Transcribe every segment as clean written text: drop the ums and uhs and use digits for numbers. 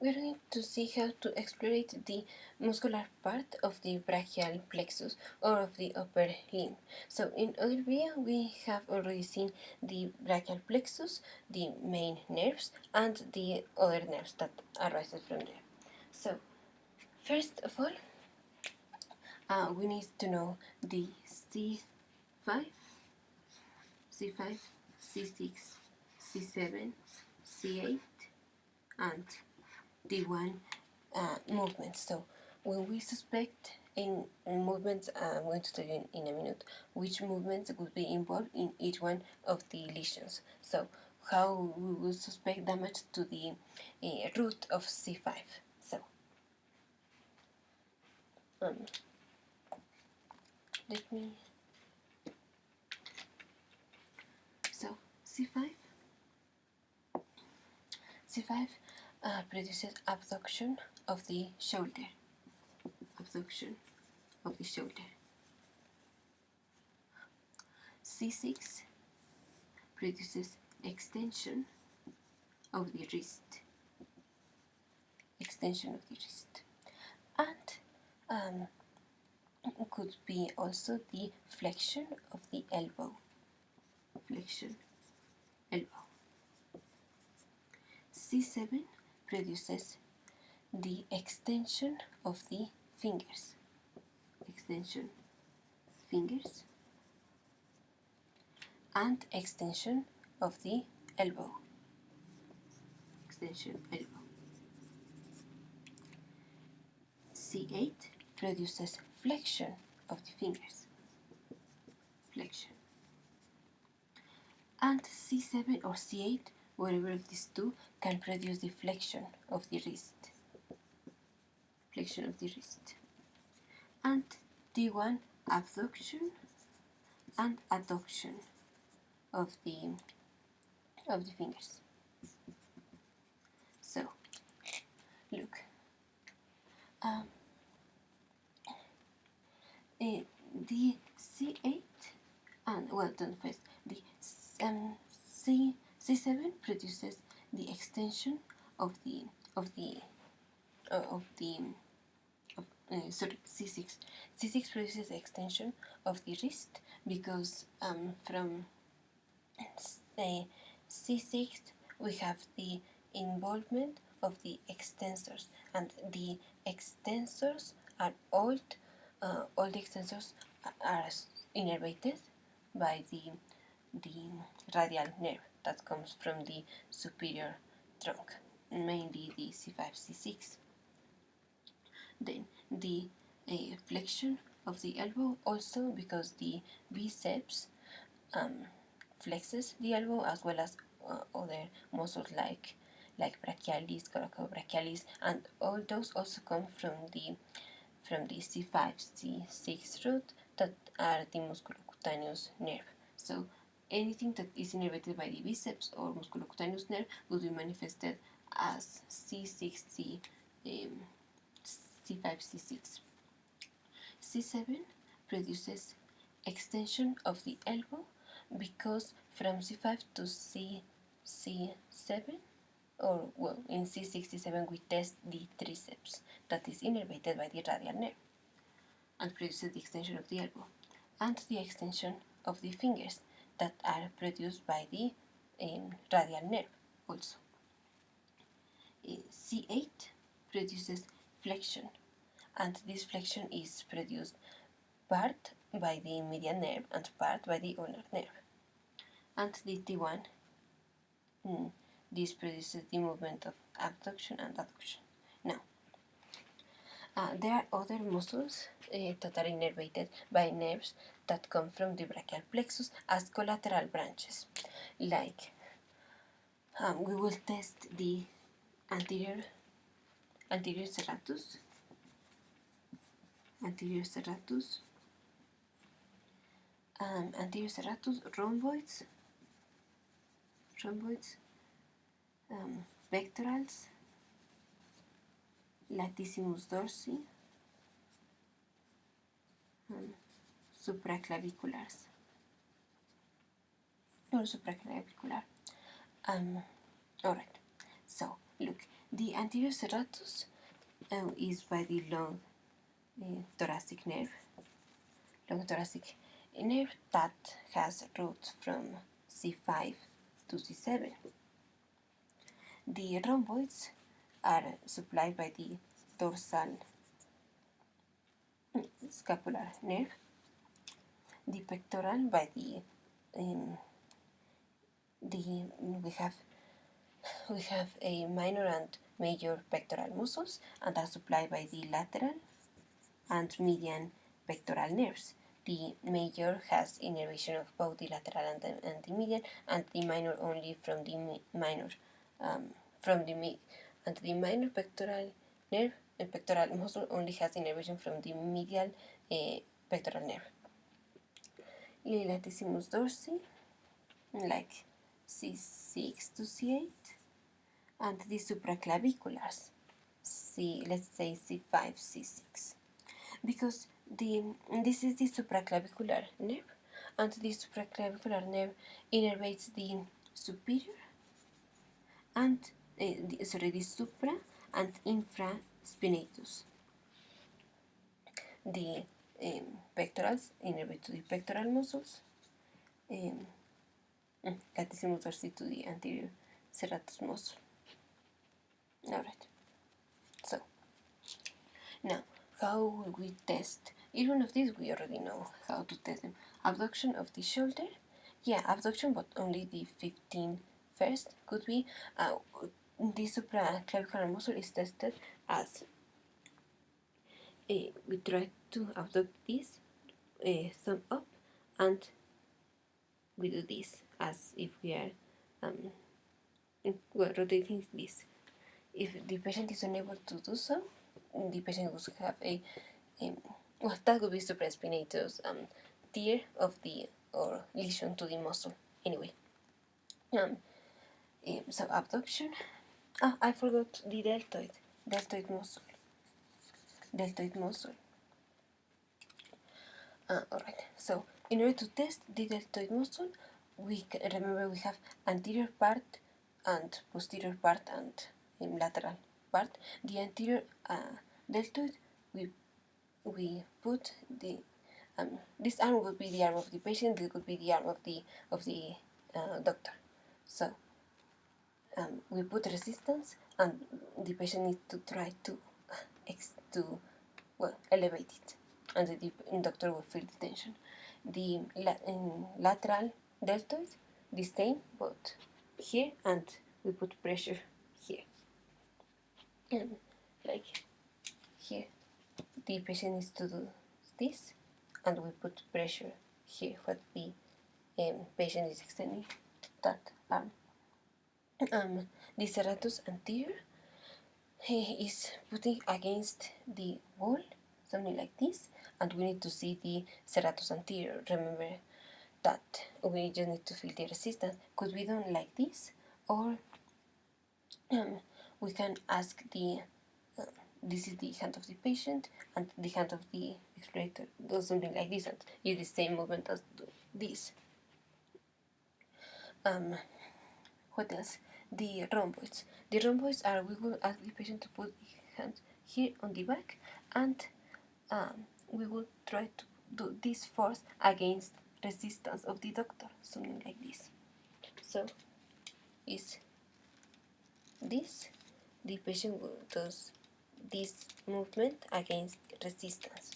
we're going to see how to explore the muscular part of the brachial plexus or of the upper limb. So in other video we have already seen the brachial plexus, the main nerves, and the other nerves that arise from there. So first of all, we need to know the C5, C5, C6, C7, C8, and D1 movements. So when we suspect in movements, I'm going to tell you in a minute which movements would be involved in each one of the lesions. So how we will suspect damage to the root of C5. So let me. So C5 produces abduction of the shoulder. Abduction of the shoulder. C6 produces extension of the wrist. Extension of the wrist. And it could be also the flexion of the elbow. Flexion, elbow. C7 produces the extension of the fingers. Extension, fingers. And extension of the elbow. Extension, elbow. C8 produces flexion of the fingers. Flexion. And C7 or C8, whatever of these two, can produce the flexion of the wrist. Flexion of the wrist. And D1, abduction and adduction of the fingers. So look, the C8 and done first. The C7 produces the extension of C6. C6 produces the extension of the wrist because from C6 we have the involvement of the extensors, and the extensors are all the extensors are innervated by the radial nerve that comes from the superior trunk, mainly the C5, C6. Then the flexion of the elbow also because the biceps flexes the elbow, as well as other muscles like brachialis, coracobrachialis, and all those also come from the C5, C6 root that are the musculocutaneous nerve. So anything that is innervated by the biceps or musculocutaneous nerve will be manifested as C6, C5, C6. C7 produces extension of the elbow because from C5 to C7, or in C6, C7 we test the triceps that is innervated by the radial nerve and produces the extension of the elbow, and the extension of the fingers that are produced by the radial nerve also. C8 produces flexion, and this flexion is produced part by the median nerve and part by the ulnar nerve. And the T1, this produces the movement of abduction and adduction. Now, there are other muscles that are innervated by nerves that come from the brachial plexus as collateral branches. Like, we will test the anterior serratus, anterior serratus, rhomboids, pectorals, Latissimus Dorsi, supraclaviculars or supraclavicular. Alright, so look, The anterior serratus is by the long thoracic nerve, that has roots from C5 to C7. The rhomboids are supplied by the dorsal scapular nerve, the pectoral by the we have a minor and major pectoral muscles, and are supplied by the lateral and median pectoral nerves. The major has innervation of both the lateral and the median, and the minor only from the minor and the minor pectoral nerve and pectoral muscle only has innervation from the medial pectoral nerve. Latissimus dorsi, like C6 to C8, and the supraclaviculars, let's say C5, C6, because this is the supraclavicular nerve, and the supraclavicular nerve innervates the superior and the supra and infra spinatus. The pectorals innervate to the pectoral muscles, Latissimus dorsi to the anterior serratus muscle. Alright, so now how will we test? Each one of these we already know how to test them. Abduction of the shoulder, abduction, but only the 15 first. Could be the supraclavicular muscle is tested as we try to abduct this thumb up, and we do this as if we are rotating this. If the patient is unable to do so, the patient will have that would be supraspinatus tear of the or lesion to the muscle. Anyway, so abduction. I forgot the deltoid muscle. Alright. So in order to test the deltoid muscle, we have anterior part and posterior part and lateral part. The anterior deltoid, we put the this arm would be the arm of the patient. This would be the arm of the doctor. So we put resistance, and the patient needs to try to elevate it, and the doctor will feel the tension. The lateral deltoid, the same, but here, and we put pressure here, and like here. The patient needs to do this, and we put pressure here what the patient is extending that arm. The serratus anterior, he is putting against the wall, something like this, and we need to see the serratus anterior. Remember that we just need to feel the resistance. Could be done like this, or we can ask the this is the hand of the patient, and the hand of the explorator does something like this, and use the same movement as this. What else? The rhomboids. The rhomboids are, we will ask the patient to put the hand here on the back, and we will try to do this force against resistance of the doctor, something like this. So is this, the patient will do this movement against resistance.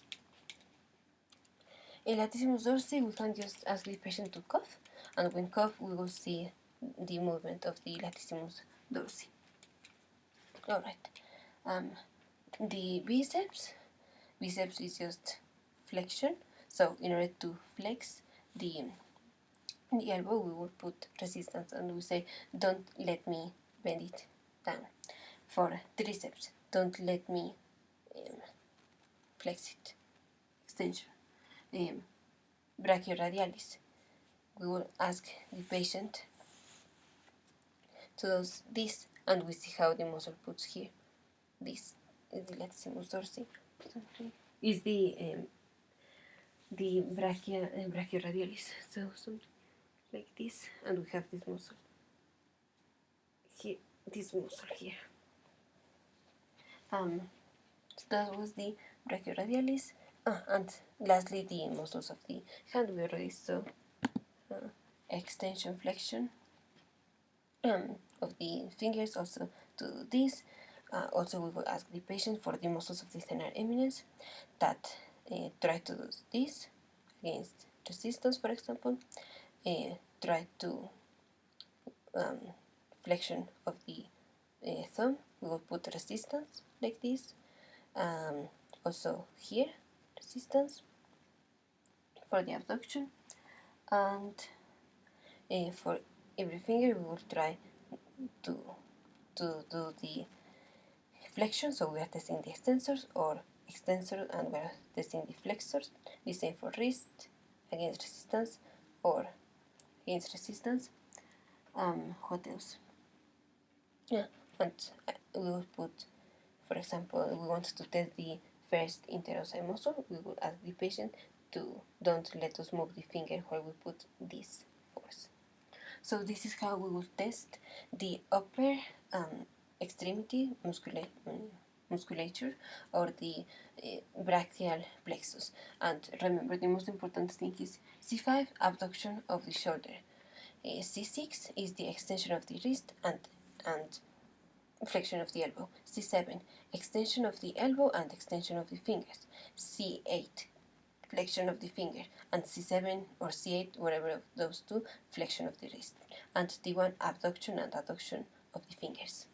In Latissimus dorsi, we can just ask the patient to cough, and when cough, we will see the movement of the Latissimus dorsi. Alright. The biceps is just flexion. So in order to flex the elbow, we will put resistance, and we say, don't let me bend it down. For triceps, don't let me flex it, extension. Brachioradialis, we will ask the patient to do this, and we see how the muscle puts here. This is the Latissimus dorsi. Is the brachioradialis. So something like this, and we have this muscle here. This muscle here. So that was the brachioradialis. And lastly, the muscles of the hand. We already saw extension, flexion of the fingers. Also to do this. Also, we will ask the patient for the muscles of the thenar eminence that try to do this against resistance, for example. Try to flexion of the thumb. We will put resistance like this. Also here, resistance for the abduction, and for every finger we will try to do the flexion. So we are testing the extensors or extensor, and we are testing the flexors. The same for wrist against resistance or against resistance. What else? Yeah, and we will put, for example, we want to test the first interossei muscle. We will ask the patient to don't let us move the finger while we put this force. So this is how we will test the upper extremity musculature or the brachial plexus. And remember, the most important thing is C5, abduction of the shoulder. C6 is the extension of the wrist and flexion of the elbow. C7, extension of the elbow and extension of the fingers. C8, flexion of the finger, and C7 or C8, whatever of those two, flexion of the wrist. And D1, abduction and adduction of the fingers.